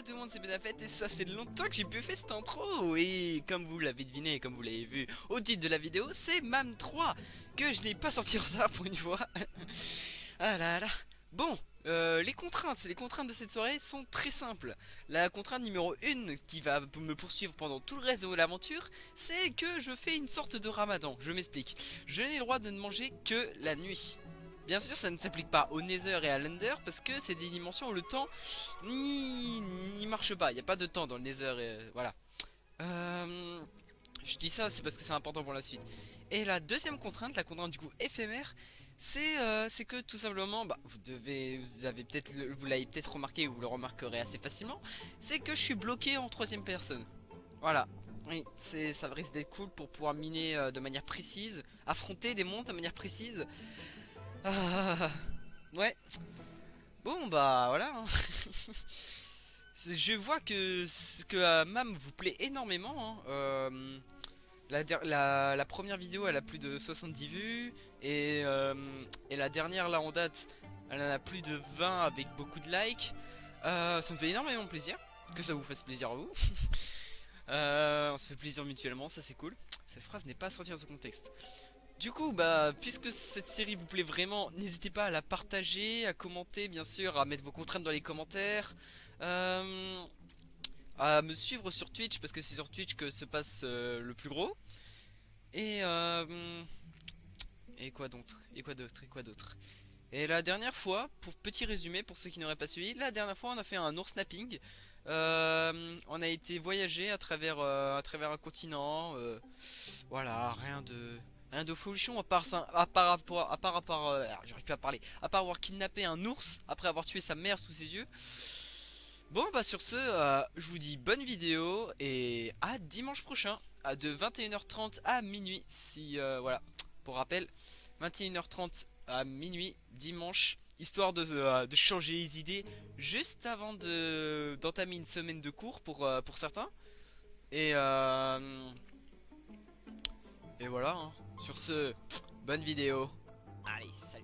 tout le monde, c'est Benafet et ça fait longtemps que j'ai pu faire cette intro. Et comme vous l'avez deviné et comme vous l'avez vu au titre de la vidéo, c'est MAM 3 que je n'ai pas sorti en ça pour une fois. Ah là là. Bon, les contraintes de cette soirée sont très simples. La contrainte numéro 1 qui va me poursuivre pendant tout le reste de l'aventure, c'est que je fais une sorte de ramadan. Je m'explique. Je n'ai le droit de ne manger que la nuit. Bien sûr, ça ne s'applique pas au Nether et à l'Ender parce que c'est des dimensions où le temps n'y marche pas. Il n'y a pas de temps dans le Nether et voilà. Euh, je dis ça, c'est parce que c'est important pour la suite. Et la deuxième contrainte, la contrainte du coup éphémère, c'est que tout simplement, bah, vous l'avez peut-être remarqué ou vous le remarquerez assez facilement, c'est que je suis bloqué en troisième personne. Voilà. Oui, ça risque d'être cool pour pouvoir miner de manière précise, affronter des monstres de manière précise. Ah, ouais. Bon bah voilà, hein. Je vois que ce que MAM vous plaît énormément, hein. La première vidéo elle a plus de 70 vues et la dernière là en date elle en a plus de 20 avec beaucoup de likes. Ça me fait énormément plaisir que ça vous fasse plaisir à vous. On se fait plaisir mutuellement, ça c'est cool. Cette phrase n'est pas sortie dans ce contexte. Du coup, bah, puisque cette série vous plaît vraiment, n'hésitez pas à la partager, à commenter, bien sûr, à mettre vos contraintes dans les commentaires, euh, à me suivre sur Twitch, parce que c'est sur Twitch que se passe le plus gros. Et, et quoi d'autre? Et quoi d'autre? Et quoi d'autre? Et la dernière fois, pour petit résumé, pour ceux qui n'auraient pas suivi, la dernière fois on a fait un ours snapping. On a été voyager à travers un continent. Voilà, rien de folichon à part ça, j'arrive plus à parler, à part avoir kidnappé un ours après avoir tué sa mère sous ses yeux. Bon bah sur ce, je vous dis bonne vidéo et à dimanche prochain, à de 21h30 à minuit, si voilà, pour rappel, 21h30 à minuit dimanche, histoire de changer les idées juste avant d'entamer une semaine de cours pour certains. Et et voilà, hein. Sur ce, bonne vidéo. Allez, salut.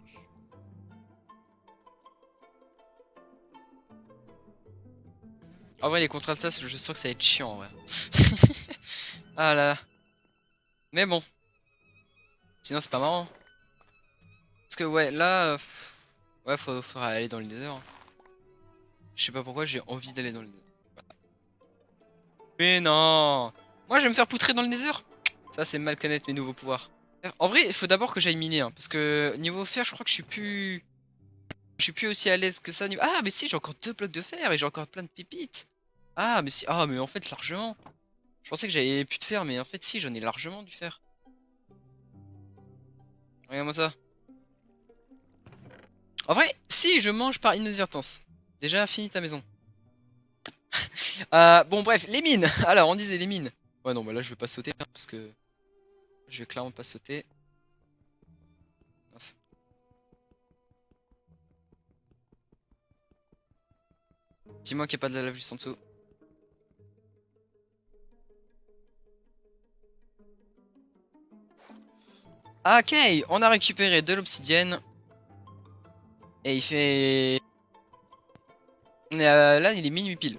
En vrai, les contraintes, ça, je sens que ça va être chiant, ouais. Ah là là. Mais bon, sinon c'est pas marrant. Parce que ouais, là, ouais, faudra aller dans le Nether, hein. Je sais pas pourquoi j'ai envie d'aller dans le Nether. Mais non. Moi, je vais me faire poutrer dans le Nether. Ça, c'est mal connaître mes nouveaux pouvoirs. En vrai, il faut d'abord que j'aille miner, hein, parce que niveau fer, je crois que je suis plus aussi à l'aise que ça. Ah, mais si, j'ai encore 2 blocs de fer et j'ai encore plein de pépites. Ah, mais si, ah, mais en fait, largement. Je pensais que j'avais plus de fer, mais en fait, si, j'en ai largement du fer. Regarde-moi ça. En vrai, si, je mange par inadvertance. Déjà, finis ta maison. Bon, bref, les mines. Alors, on disait les mines. Ouais, non, bah là, je vais pas sauter, hein, parce que je vais clairement pas sauter. Mince. Dis-moi qu'il n'y a pas de la lave juste en dessous. Ok, on a récupéré de l'obsidienne. Et il fait... là, il est minuit pile.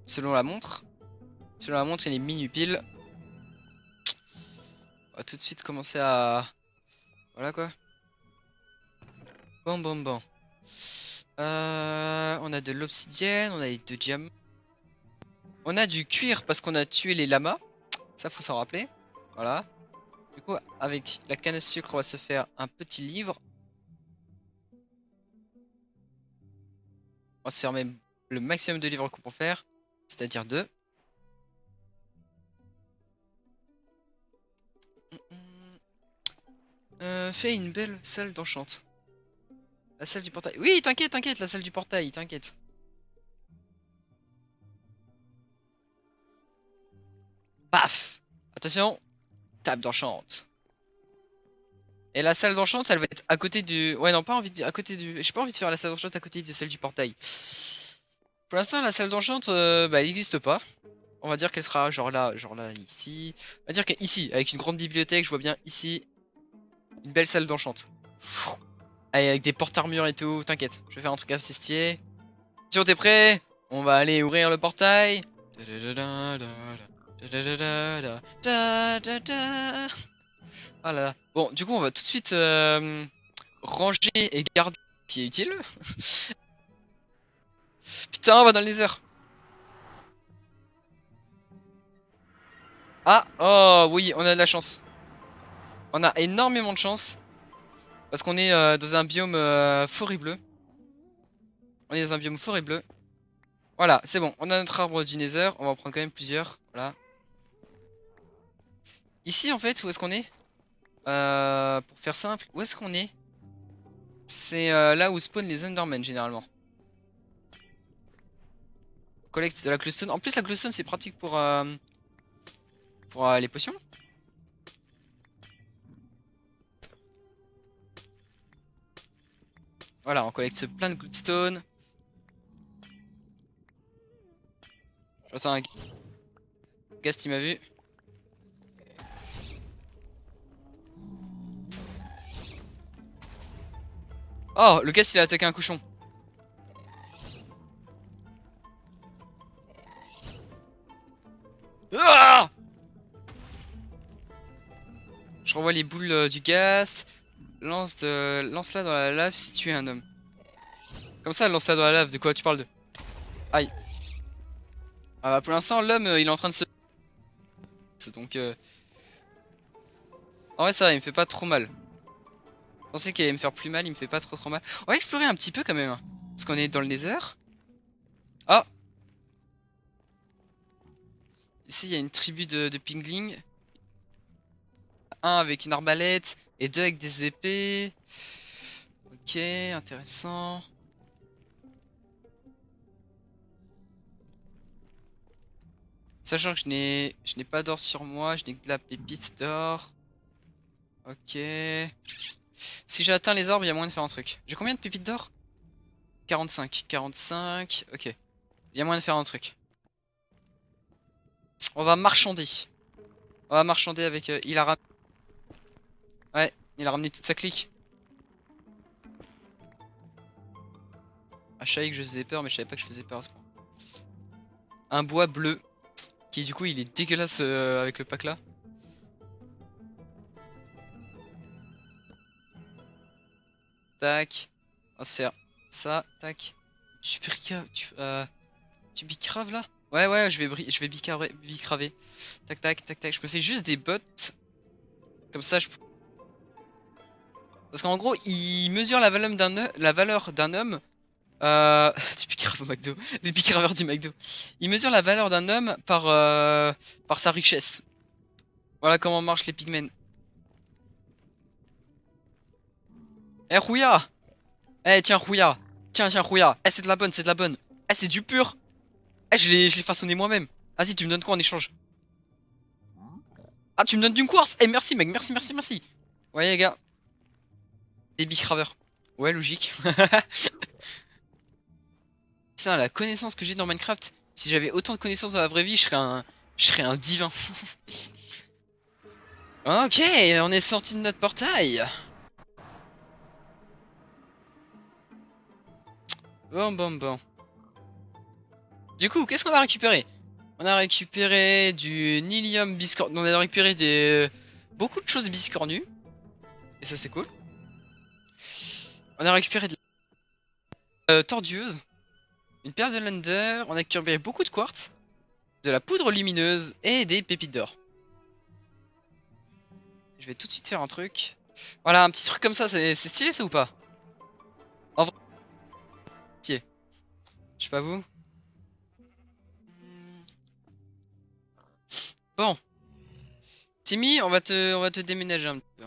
Selon la montre. Selon la montre, il est minuit pile. On va tout de suite commencer à... Voilà quoi. Bon, bon, bon. On a de l'obsidienne, on a de diamants. On a du cuir parce qu'on a tué les lamas. Ça, faut s'en rappeler. Voilà. Du coup, avec la canne à sucre, on va se faire un petit livre. On va se faire même le maximum de livres qu'on peut faire. C'est-à-dire 2. Fais une belle salle d'enchante. La salle du portail. Oui, t'inquiète, t'inquiète, la salle du portail, t'inquiète. Paf! Attention, table d'enchante. Et la salle d'enchante, elle va être à côté du... Ouais, non, pas envie de dire à côté du... J'ai pas envie de faire la salle d'enchante à côté de celle du portail. Pour l'instant, la salle d'enchante, bah, elle n'existe pas. On va dire qu'elle sera genre là, ici. On va dire qu'ici, avec une grande bibliothèque, je vois bien ici, une belle salle d'enchante. Allez, avec des portes armures et tout, t'inquiète, je vais faire un truc assez stylé. Attention, t'es prêt? On va aller ouvrir le portail. Voilà. Bon, du coup, on va tout de suite ranger et garder ce qui est utile. Putain, on va dans le nether. Ah, oh oui, on a de la chance. On a énormément de chance. Parce qu'on est dans un biome forêt bleue. On est dans un biome forêt bleue. Voilà, c'est bon. On a notre arbre du nether. On va en prendre quand même plusieurs. Voilà. Ici, en fait, où est-ce qu'on est, pour faire simple, où est-ce qu'on est? C'est là où spawn les Endermen, généralement. On collecte de la glowstone. En plus, la glowstone, c'est pratique pour les potions. Voilà, on collecte plein de glowstone. J'entends un Ghast, il m'a vu. Oh, le Ghast, il a attaqué un cochon. Ah, je renvoie les boules du Ghast. Lance-la dans la lave si tu es un homme. Comme ça, lance-la dans la lave. De quoi tu parles de? Aïe. Ah bah, pour l'instant, l'homme, il est en train de se... Donc, en vrai, ça, il me fait pas trop mal. Je pensais qu'il allait me faire plus mal, il me fait pas trop mal. On va explorer un petit peu quand même, hein. Parce qu'on est dans le nether. Ah, ici, il y a une tribu de pinglings. Un avec une arbalète et deux avec des épées. Ok, intéressant. Sachant que je n'ai pas d'or sur moi, je n'ai que de la pépite d'or. Ok. Si j'atteins les arbres, il y a moyen de faire un truc. J'ai combien de pépites d'or? 45. 45. Ok. Il y a moyen de faire un truc. On va marchander. On va marchander avec... il a ramené... Ouais, il a ramené toute sa clique. Ah, je savais que je faisais peur, mais je savais pas que je faisais peur à ce point. Un bois bleu. Qui du coup, il est dégueulasse avec le pack là. Tac. On va se faire ça. Tac. Tu bicraves là? Ouais, ouais, je vais bicraver. Tac, tac, tac, tac. Je me fais juste des bottes. Comme ça, je... Parce qu'en gros, il mesure la valeur d'un homme. Tu bicraves au McDo. Les bicraveurs du McDo. Il mesure la valeur d'un homme par sa richesse. Voilà comment marchent les pigmen. Eh, Rouya! Eh, tiens, Rouya! Tiens, tiens, Rouya! Eh, c'est de la bonne, c'est de la bonne. Eh, c'est du pur! Eh, je l'ai façonné moi-même. Vas-y, tu me donnes quoi en échange? Ah, tu me donnes du quartz! Eh, merci, mec, merci, merci, merci. Ouais, les gars. Des bicraveurs. Ouais, logique. Putain, la connaissance que j'ai dans Minecraft. Si j'avais autant de connaissances dans la vraie vie, je serais un divin. Ok, on est sorti de notre portail. Bon, bon, bon. Du coup, qu'est-ce qu'on a récupéré? On a récupéré du Nilium biscornu. On a récupéré beaucoup de choses biscornues. Et ça, c'est cool. On a récupéré de la tordueuse, une paire de lunder. On a récupéré beaucoup de quartz, de la poudre lumineuse et des pépites d'or. Je vais tout de suite faire un truc. Voilà, un petit truc comme ça, c'est stylé ça ou pas? En vrai, stylé. Je sais pas vous. Bon, Timmy, on va te déménager un petit peu.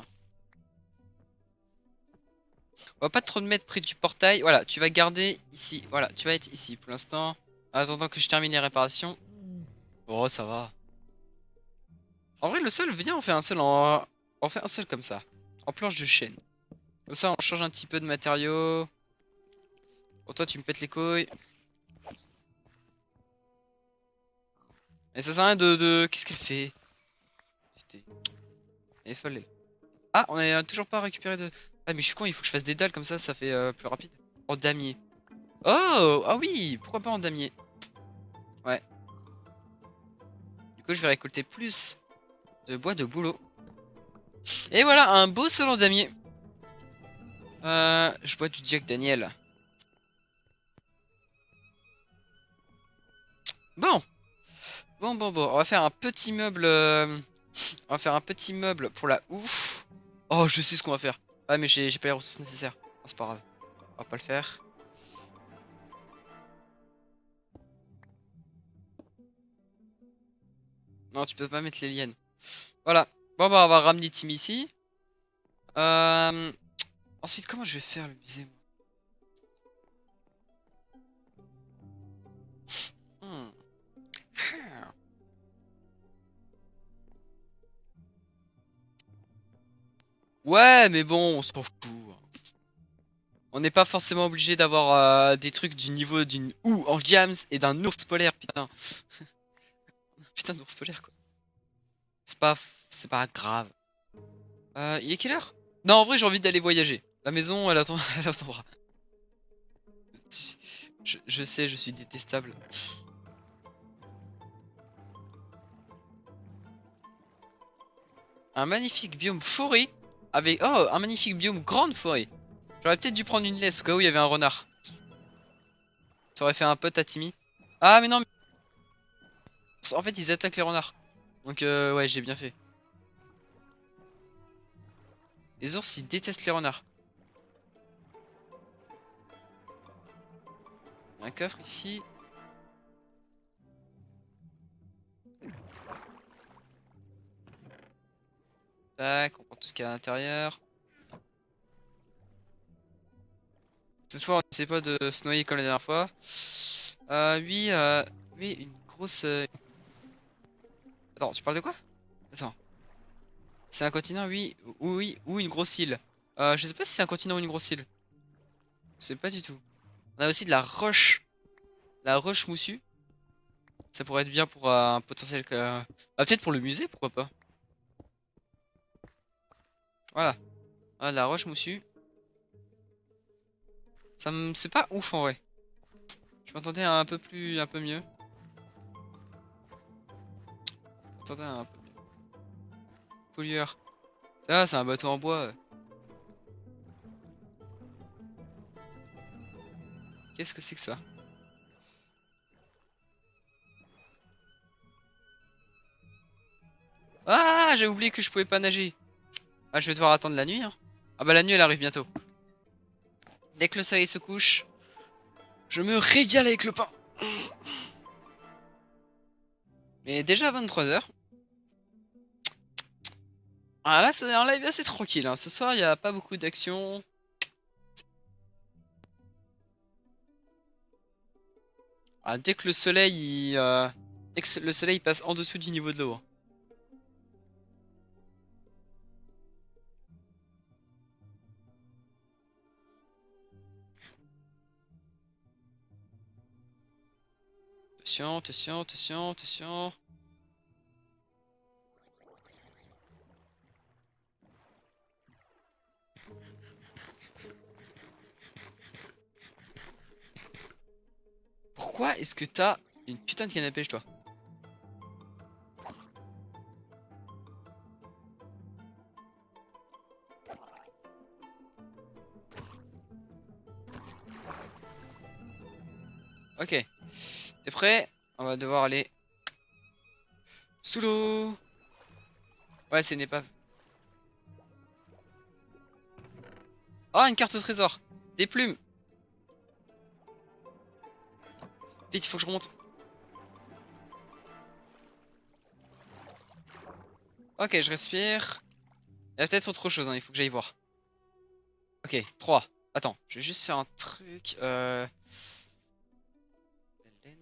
On va pas trop te mettre près du portail. Voilà, tu vas garder ici. Voilà, tu vas être ici pour l'instant. En attendant que je termine les réparations. Oh, ça va. En vrai, le sol, viens, on fait un seul comme ça. En planche de chêne. Comme ça, on change un petit peu de matériaux. Bon, toi, tu me pètes les couilles. Et ça sert à rien Qu'est-ce qu'elle fait? Elle est folle, elle. Ah, on a toujours pas récupéré de... Ah, mais je suis con, il faut que je fasse des dalles comme ça fait plus rapide. En damier. Oh, ah oui, pourquoi pas en damier. Ouais. Du coup, je vais récolter plus de bois de bouleau. Et voilà, un beau salon damier. Je bois du Jack Daniel. Bon, bon. On va faire un petit meuble. On va faire un petit meuble pour la ouf. Oh, je sais ce qu'on va faire. Ah, mais j'ai pas les ressources nécessaires. Oh, c'est pas grave. On va pas le faire. Non, tu peux pas mettre les lianes. Voilà. Bon, bah, on va ramener Tim ici. Euh... Ensuite, comment je vais faire le musée, moi? Hmm. Ouais, mais bon, on s'en fout, hein. On n'est pas forcément obligé d'avoir des trucs du niveau d'une ou en jams et d'un ours polaire, putain. Putain d'ours polaire, quoi. C'est pas, c'est pas grave. Il est quelle heure? Non, en vrai, j'ai envie d'aller voyager. La maison, elle attend, elle attendra. Je sais, je suis détestable. Un magnifique biome forêt avec... Oh, un magnifique biome grande forêt. J'aurais peut-être dû prendre une laisse au cas où il y avait un renard. Ça aurait fait un pote à Timmy. Ah, mais non, en fait, ils attaquent les renards. Donc, ouais, j'ai bien fait. Les ours, ils détestent les renards. Il y a un coffre ici. Tac, on prend tout ce qu'il y a à l'intérieur. Cette fois, on essaie pas de se noyer comme la dernière fois. Oui, oui, une grosse... Attends, tu parles de quoi? Attends. C'est un continent, oui, oui, ou une grosse île. Je sais pas si c'est un continent ou une grosse île. Je sais pas du tout. On a aussi de la roche moussue. Ça pourrait être bien pour un potentiel... peut-être pour le musée, pourquoi pas. Voilà. Voilà, de la roche moussue. C'est pas ouf en vrai. Je m'entendais un peu plus... un peu mieux. Je m'entendais un peu mieux. Pollueur. Ça, c'est un bateau en bois. Qu'est-ce que c'est que ça? Ah, j'ai oublié que je pouvais pas nager. Ah, je vais devoir attendre la nuit, hein. Ah bah la nuit, elle arrive bientôt. Dès que le soleil se couche, je me régale avec le pain. Mais déjà 23 h. Ah là, c'est un live assez tranquille, hein. Ce soir, il n'y a pas beaucoup d'action. Ah, dès que le soleil, dès que le soleil passe en dessous du niveau de l'eau, hein. Attention, attention, attention, attention. Pourquoi est-ce que t'as une putain de canne à pêche, toi? Ok. T'es prêt? On va devoir aller sous l'eau. Ouais, c'est une épave. Oh, une carte au trésor. Des plumes. Vite, il faut que je remonte. Ok, je respire. Il y a peut-être autre chose, hein, il faut que j'aille voir. Ok, 3. Attends, je vais juste faire un truc. La laine.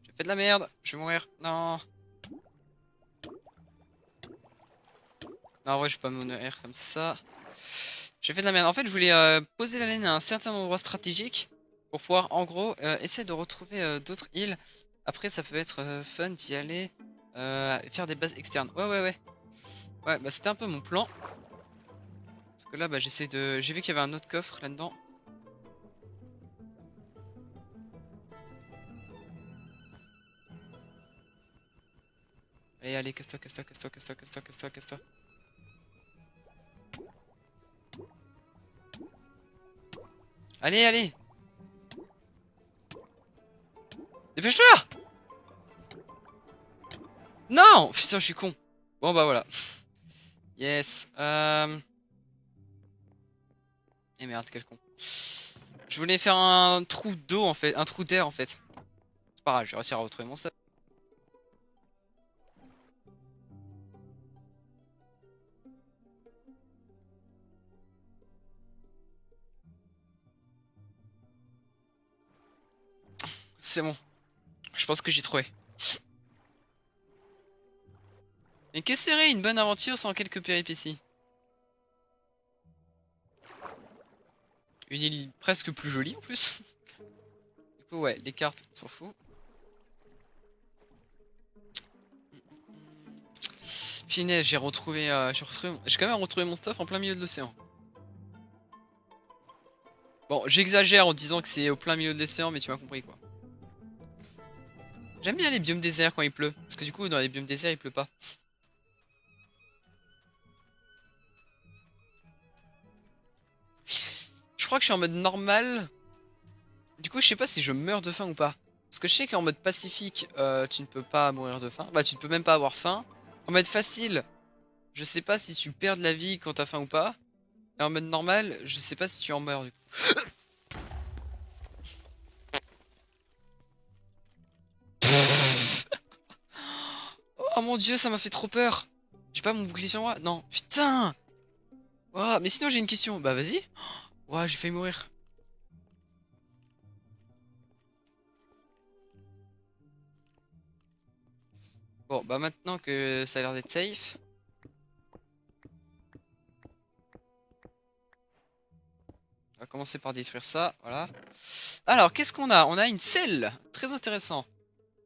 J'ai fait de la merde, je vais mourir. Non. Non, en vrai, je vais pas mourir comme ça. J'ai fait de la merde. En fait, je voulais poser la laine à un certain endroit stratégique pour pouvoir, en gros, essayer de retrouver d'autres îles Après, ça peut être fun d'y aller. Faire des bases externes. Ouais, ouais, ouais. Ouais, bah c'était un peu mon plan. Parce que là, bah j'essaie de... J'ai vu qu'il y avait un autre coffre là-dedans. Allez, allez, casse-toi, casse-toi, casse-toi, casse-toi, casse-toi, casse-toi, casse-toi. Allez, allez! Dépêche-toi! Non! Putain, je suis con. Bon, bah voilà. Yes. Eh merde, quel con. Je voulais faire un trou d'eau en fait, un trou d'air en fait. C'est pas grave, je vais réussir à retrouver mon stuff. C'est bon, je pense que j'ai trouvé. Mais que serait une bonne aventure sans quelques péripéties? Une île presque plus jolie en plus. Du coup, ouais, les cartes, on s'en fout. Finesse, j'ai quand même retrouvé mon stuff en plein milieu de l'océan. Bon, j'exagère en disant que c'est au plein milieu de l'océan, mais tu m'as compris quoi. J'aime bien les biomes déserts quand il pleut, parce que du coup, dans les biomes déserts, il pleut pas. Je crois que je suis en mode normal. Du coup, je sais pas si je meurs de faim ou pas. Parce que je sais qu'en mode pacifique, tu ne peux pas mourir de faim. Bah, tu ne peux même pas avoir faim. En mode facile, je sais pas si tu perds de la vie quand t'as faim ou pas. Et en mode normal, je sais pas si tu en meurs du coup. Oh mon dieu, ça m'a fait trop peur. J'ai pas mon bouclier sur moi? Non, putain. Oh, mais sinon j'ai une question. Bah vas-y. Ouah, j'ai failli mourir. Bon, bah maintenant que ça a l'air d'être safe. On va commencer par détruire ça, voilà. Alors, qu'est-ce qu'on a? On a une selle. Très intéressant.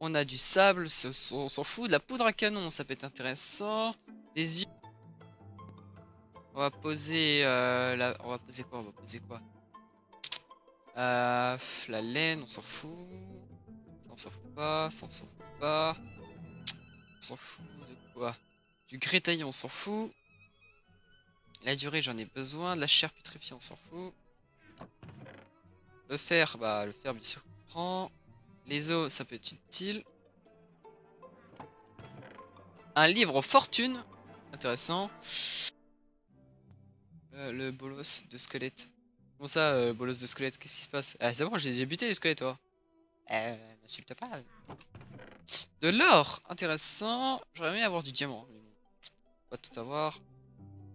On a du sable, on s'en fout. De la poudre à canon, ça peut être intéressant. Des yeux. On va poser On va poser quoi? On va poser quoi? La laine, on s'en fout. Ça, on s'en fout pas. Ça, on s'en fout pas. On s'en fout de quoi? Du grès taillé, on s'en fout. La durée, j'en ai besoin. De la chair putréfiée, on s'en fout. Le fer, bien sûr qu'on prend. Les os, ça peut être utile. Un livre fortune. Intéressant. Le bolos de squelette. Comment ça, bolos de squelette? Qu'est-ce qui se passe? Ah, c'est bon, je les ai butés les squelettes, toi. M'insulte pas. De l'or! Intéressant. J'aurais aimé avoir du diamant. Mais bon, pas tout avoir.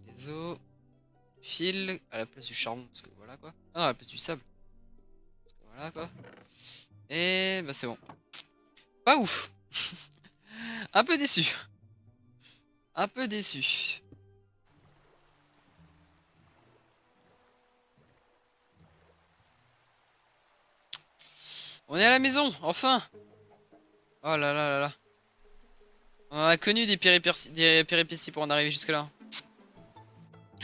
Des os. Fil à la place du charbon. Parce que voilà quoi. Ah non, à la place du sable. Parce que voilà quoi. Et bah c'est bon. Pas ouf. Un peu déçu. Un peu déçu. On est à la maison, enfin! Oh là là là là. On a connu des péripéties pour en arriver jusque là.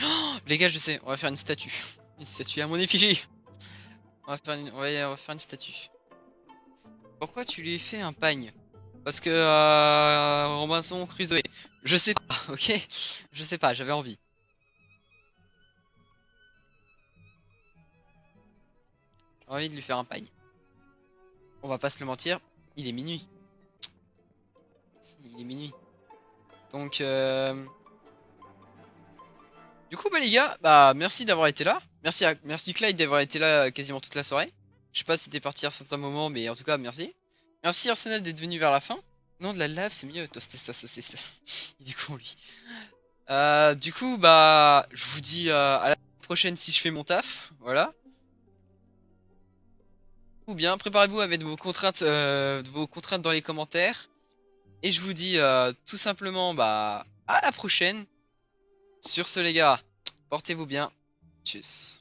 Oh, les gars, je sais, on va faire une statue. Une statue à mon effigie. On va faire une statue. Pourquoi tu lui as fait un pagne? Parce que Robinson Crusoe. Je sais pas, ok? Je sais pas, j'avais envie. J'ai envie de lui faire un pagne. On va pas se le mentir, il est minuit. Il est minuit. Donc, du coup, bah les gars, bah merci d'avoir été là. Merci Clyde d'avoir été là quasiment toute la soirée. Je sais pas si t'es parti à certains moments, mais en tout cas, merci. Merci Arsenal d'être venu vers la fin. Non, de la lave, c'est mieux. Toasté, il est con lui. Du coup, bah, je vous dis à la prochaine si je fais mon taf. Voilà. Ou bien, préparez-vous à mettre vos contraintes dans les commentaires. Et je vous dis tout simplement, bah, à la prochaine. Sur ce, les gars, portez-vous bien. Tchuss.